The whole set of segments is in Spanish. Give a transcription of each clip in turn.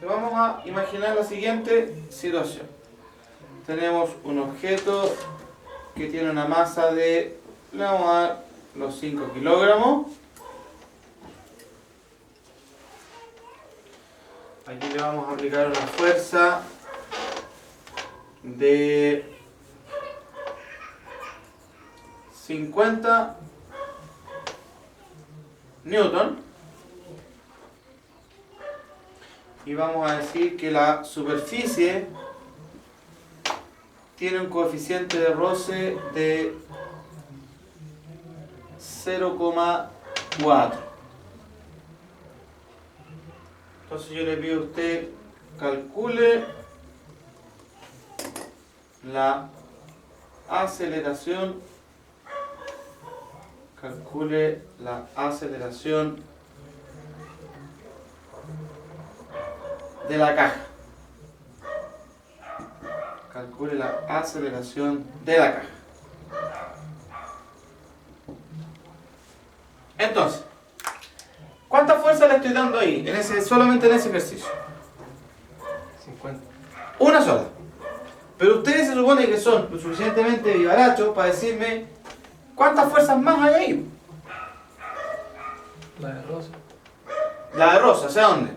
Vamos a imaginar la siguiente situación. Tenemos un objeto que tiene una masa de, le vamos a dar los 5 kilogramos. Aquí le vamos a aplicar una fuerza de 50 newton y vamos a decir que la superficie tiene un coeficiente de roce de 0,4. Entonces yo le pido a usted calcule la aceleración de la caja. Calcule la aceleración de la caja. Entonces, ¿cuánta fuerza le estoy dando ahí? Solamente en ese ejercicio. 50. Una sola. Pero ustedes se supone que son lo suficientemente vivarachos para decirme cuántas fuerzas más hay ahí. La de rosa. La de rosa, ¿hacia dónde?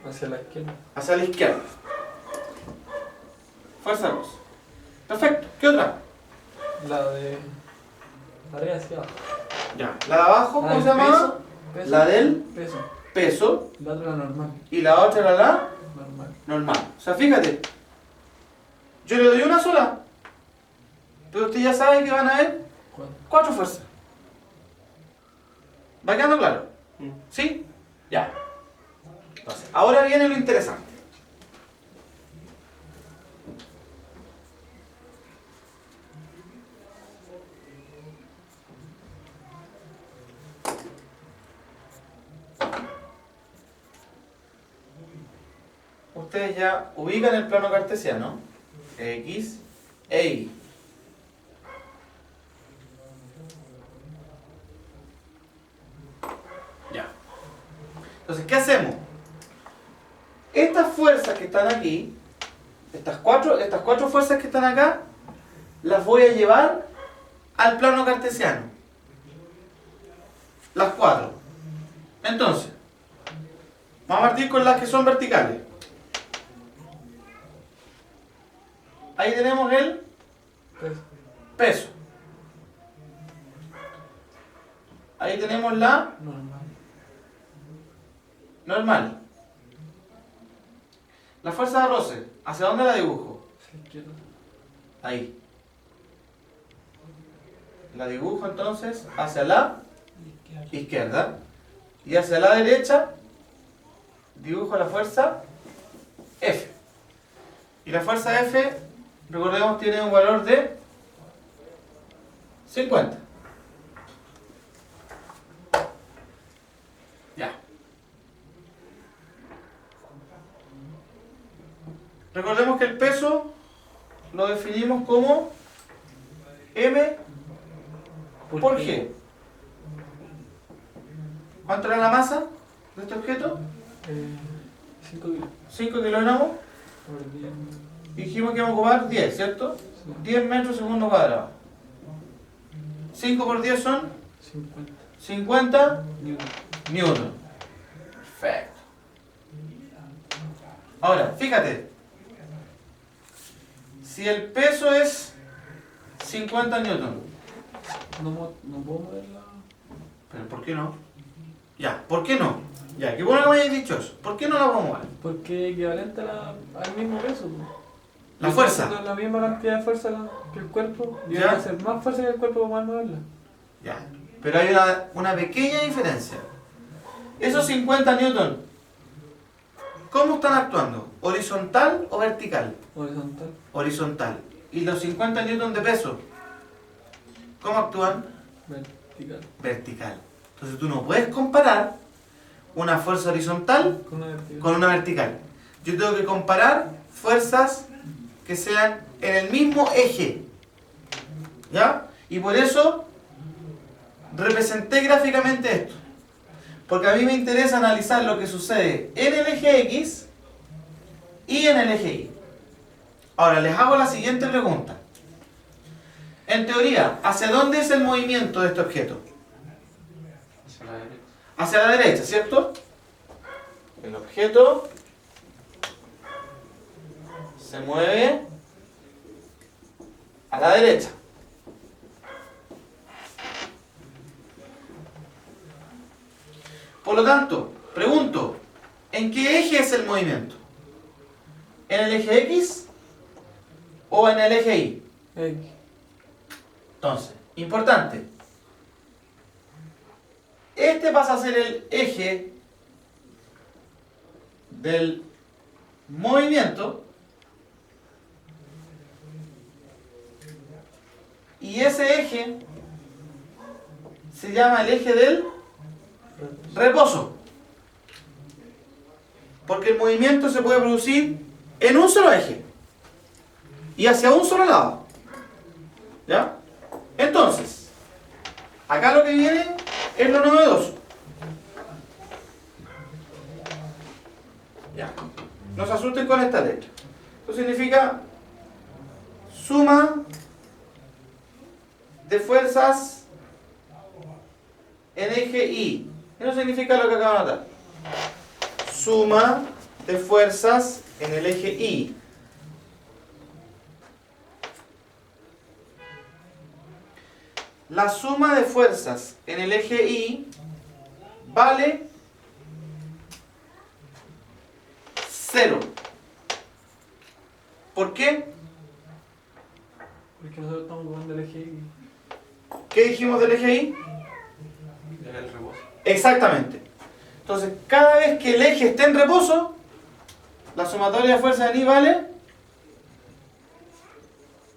Hacia la izquierda. Hacia la izquierda. Fuerza rosa. Perfecto. ¿Qué otra? La de arriba hacia abajo. Ya. La de abajo, ¿cómo se llama? Peso. La del Peso. peso. La otra la normal. Y la otra era la Normal. normal. O sea, fíjate. Yo le doy una sola. Pero usted ya sabe que van a haber 4 fuerzas. ¿Va quedando claro? ¿Sí? Ya. Entonces, ahora viene lo interesante. Ustedes ya ubican el plano cartesiano. X e Y. Ya. Entonces, ¿qué hacemos? Estas fuerzas que están aquí, estas cuatro fuerzas que están acá, las voy a llevar al plano cartesiano. Las 4. Entonces, vamos a partir con las que son verticales. Ahí tenemos el Peso. peso. Ahí tenemos la Normal. normal. La fuerza de roce, ¿hacia dónde la dibujo? Hacia la izquierda. Ahí. La dibujo entonces hacia la Izquierda. izquierda. Y hacia la derecha dibujo la fuerza F. Y la fuerza F, recordemos, tiene un valor de 50. Ya. Recordemos que el peso lo definimos como M por G. ¿Cuánto era la masa de este objeto? 5 kilos. 5 kilogramos. Por 10. Dijimos que íbamos a ocupar 10, ¿cierto? Sí. 10 metros segundo cuadrado. 5 por 10 son 50. 50 Newton. newton. Perfecto. Ahora, fíjate. Si el peso es 50 newton. No puedo moverla. ¿Pero por qué no? Ya, ¿por qué no? Ya, qué bueno que me hayáis dicho eso. ¿Por qué no la vamos a mover? Porque es equivalente al mismo peso. La fuerza. La misma cantidad de fuerza que el cuerpo. Y Ya. hay que hacer más fuerza que el cuerpo para poder moverla. Ya, pero hay una pequeña diferencia. Esos 50 newton, ¿cómo están actuando? ¿Horizontal o vertical? Horizontal. Horizontal. ¿Y los 50 newton de peso? ¿Cómo actúan? Vertical. Vertical. Entonces tú no puedes comparar una fuerza horizontal Con una vertical. con una vertical. Yo tengo que comparar fuerzas que sean en el mismo eje. ¿Ya? Y por eso representé gráficamente esto. Porque a mí me interesa analizar lo que sucede en el eje X y en el eje Y. Ahora les hago la siguiente pregunta. En teoría, ¿hacia dónde es el movimiento de este objeto? Hacia la derecha. Hacia la derecha, ¿cierto? El objeto se mueve a la derecha. Por lo tanto, pregunto, ¿en qué eje es el movimiento? ¿En el eje X o en el eje Y? X. Entonces, importante. Este pasa a ser el eje del movimiento y ese eje se llama el eje del reposo. Porque el movimiento se puede producir en un solo eje y hacia un solo lado. ¿Ya? Entonces, acá lo que viene es lo novedoso. Ya. No se asusten con esta letra. Esto significa suma de fuerzas en eje Y. Eso significa lo que acabo de anotar. Suma de fuerzas en el eje Y. La suma de fuerzas en el eje Y vale 0. ¿Por qué? Porque nosotros estamos tomando el eje Y. ¿Qué dijimos del eje Y? El rebozo. Exactamente. Entonces, cada vez que el eje esté en reposo, la sumatoria de fuerzas en Y vale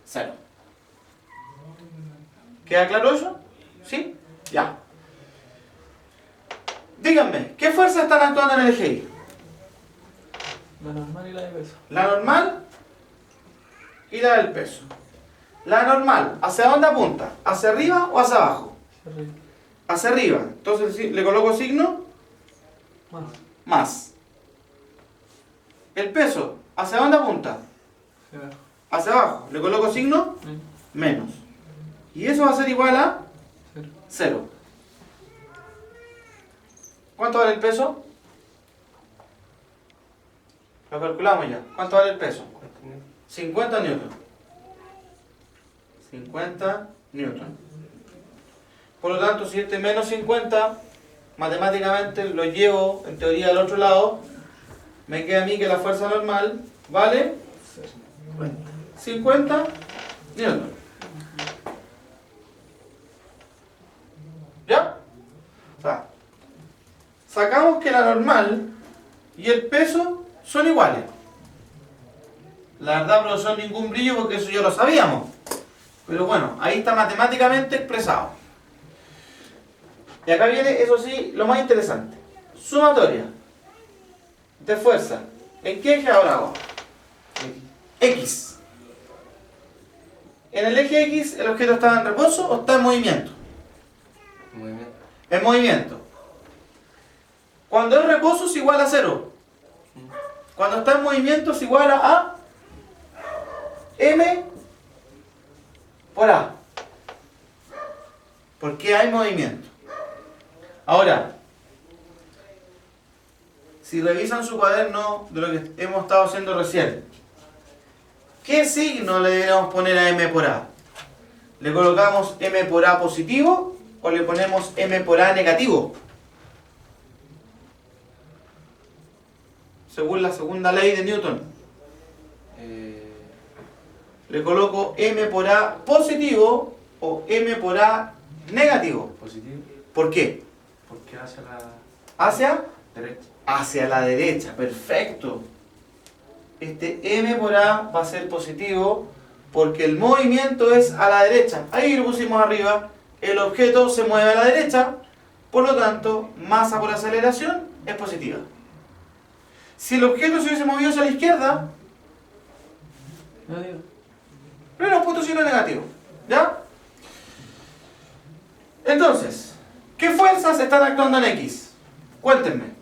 0. ¿Queda claro eso? ¿Sí? Ya. Díganme, ¿qué fuerzas están actuando en el eje Y? La normal y la de peso. La normal y la del peso. La normal, ¿hacia dónde apunta? ¿Hacia arriba o hacia abajo? Hacia arriba. Hacia arriba. Entonces le coloco signo Más. más. El peso, ¿hacia dónde apunta? Hacia abajo. Hacia abajo. Le coloco signo menos. Y eso va a ser igual a 0. 0. ¿Cuánto vale el peso? Lo calculamos ya. ¿Cuánto vale el peso? 50 newton. 50 newton. Por lo tanto, si este menos 50, matemáticamente lo llevo en teoría al otro lado, me queda a mí que la fuerza normal vale 50 newton. ¿Ya? O sea, sacamos que la normal y el peso son iguales. La verdad, profesor, ningún brillo porque eso ya lo sabíamos. Pero bueno, ahí está matemáticamente expresado. Y acá viene, eso sí, lo más interesante. Sumatoria de fuerza. ¿En qué eje ahora hago? X. En el eje X, ¿el objeto está en reposo o está en movimiento? Movimiento. En movimiento. Cuando es reposo es igual a 0. Cuando está en movimiento es igual a M por A. Porque hay movimiento. Ahora, si revisan su cuaderno de lo que hemos estado haciendo recién, ¿qué signo le deberíamos poner a M por A? ¿Le colocamos M por A positivo o le ponemos M por A negativo? Según la segunda ley de Newton. Le coloco M por A positivo o M por A negativo. Positivo. ¿Por qué? Porque hacia la Hacia derecha. hacia la derecha, perfecto. Este M por A va a ser positivo porque el movimiento es a la derecha. Ahí lo pusimos arriba, el objeto se mueve a la derecha, por lo tanto, masa por aceleración es positiva. Si el objeto se hubiese movido hacia la izquierda, Negativo. le hubiéramos puesto signo negativo. ¿Ya? Entonces, ¿qué fuerzas están actuando en X? Cuéntenme.